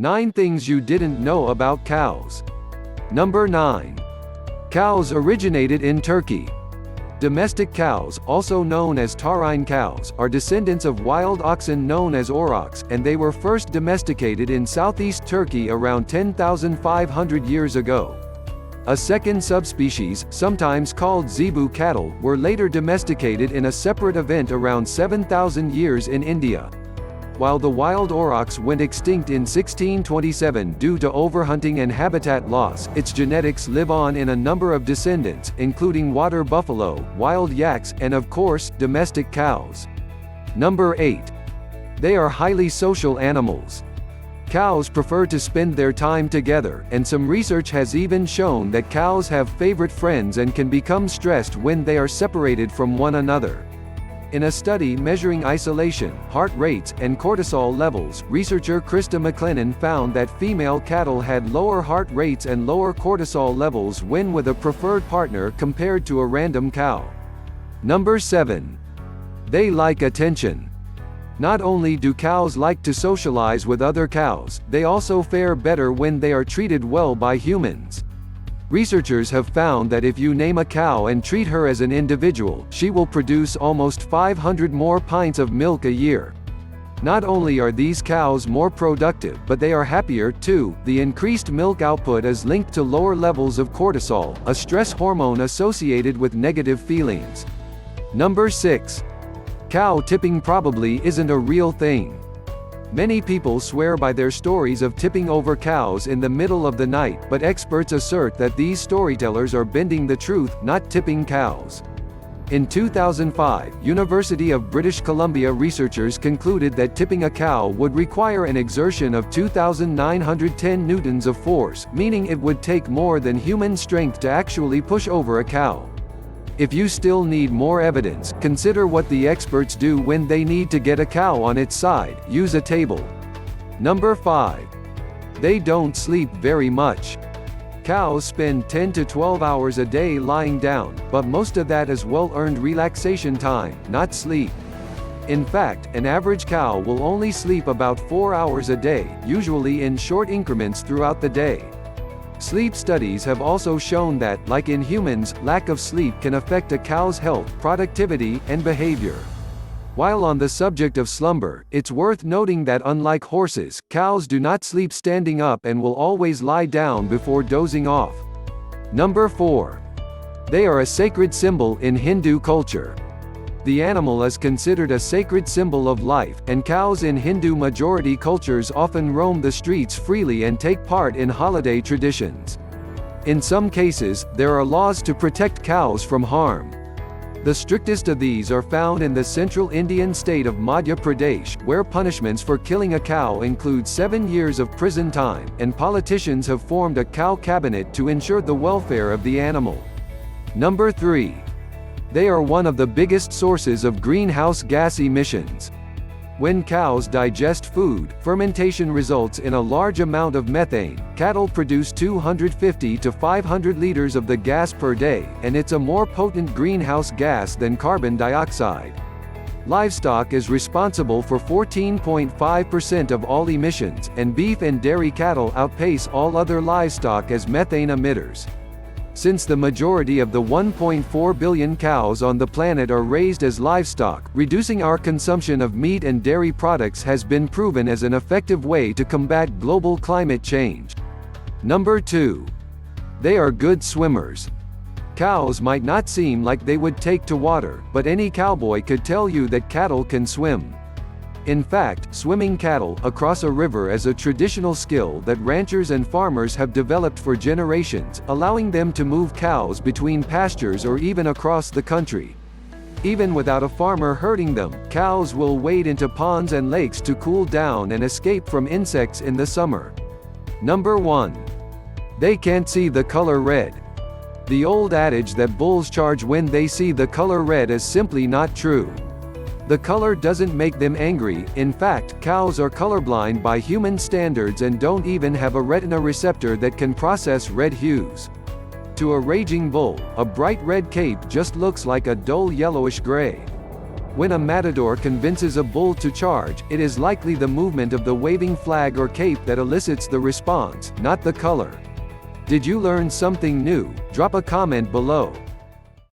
9 things you didn't know about cows. Number 9. Cows originated in Turkey. Domestic cows, also known as taurine cows, are descendants of wild oxen known as aurochs, and they were first domesticated in southeast Turkey around 10,500 years ago. A second subspecies, sometimes called zebu cattle, were later domesticated in a separate event around 7,000 years in India. While the wild aurochs went extinct in 1627 due to overhunting and habitat loss, its genetics live on in a number of descendants, including water buffalo, wild yaks, and of course, domestic cows. Number 8. They are highly social animals. Cows prefer to spend their time together, and some research has even shown that cows have favorite friends and can become stressed when they are separated from one another. In a study measuring isolation, heart rates, and cortisol levels, researcher McLennan found that female cattle had lower heart rates and lower cortisol levels when with a preferred partner compared to a random cow. Number 7. They like attention. Not only do cows like to socialize with other cows, they also fare better when they are treated well by humans. Researchers have found that if you name a cow and treat her as an individual, she will produce almost 500 more pints of milk a year. Not only are these cows more productive, but they are happier, too. The increased milk output is linked to lower levels of cortisol, a stress hormone associated with negative feelings. Number 6. Cow tipping probably isn't a real thing. Many people swear by their stories of tipping over cows in the middle of the night, but experts assert that these storytellers are bending the truth, not tipping cows. In 2005, University of British Columbia researchers concluded that tipping a cow would require an exertion of 2,910 newtons of force, meaning it would take more than human strength to actually push over a cow. If you still need more evidence, consider what the experts do when they need to get a cow on its side: use a table. Number 5. They don't sleep very much. Cows spend 10 to 12 hours a day lying down, but most of that is well-earned relaxation time, not sleep. In fact, an average cow will only sleep about 4 hours a day, usually in short increments throughout the day. Sleep studies have also shown that, like in humans, lack of sleep can affect a cow's health, productivity, and behavior. While on the subject of slumber, it's worth noting that unlike horses, cows do not sleep standing up and will always lie down before dozing off. Number 4. They are a sacred symbol in Hindu culture. The animal is considered a sacred symbol of life, and cows in Hindu-majority cultures often roam the streets freely and take part in holiday traditions. In some cases, there are laws to protect cows from harm. The strictest of these are found in the central Indian state of Madhya Pradesh, where punishments for killing a cow include 7 years of prison time, and politicians have formed a cow cabinet to ensure the welfare of the animal. Number 3. They are one of the biggest sources of greenhouse gas emissions. When cows digest food, fermentation results in a large amount of methane. Cattle produce 250 to 500 liters of the gas per day, and it's a more potent greenhouse gas than carbon dioxide. Livestock is responsible for 14.5% of all emissions, and beef and dairy cattle outpace all other livestock as methane emitters. Since the majority of the 1.4 billion cows on the planet are raised as livestock, reducing our consumption of meat and dairy products has been proven as an effective way to combat global climate change. Number 2. They are good swimmers. Cows might not seem like they would take to water, but any cowboy could tell you that cattle can swim. In fact, swimming cattle across a river is a traditional skill that ranchers and farmers have developed for generations, allowing them to move cows between pastures or even across the country. Even without a farmer herding them, cows will wade into ponds and lakes to cool down and escape from insects in the summer. Number 1. They can't see the color red. The old adage that bulls charge when they see the color red is simply not true. The color doesn't make them angry. In fact, cows are colorblind by human standards and don't even have a retina receptor that can process red hues. To a raging bull, a bright red cape just looks like a dull yellowish gray. When a matador convinces a bull to charge, it is likely the movement of the waving flag or cape that elicits the response, not the color. Did you learn something new? Drop a comment below.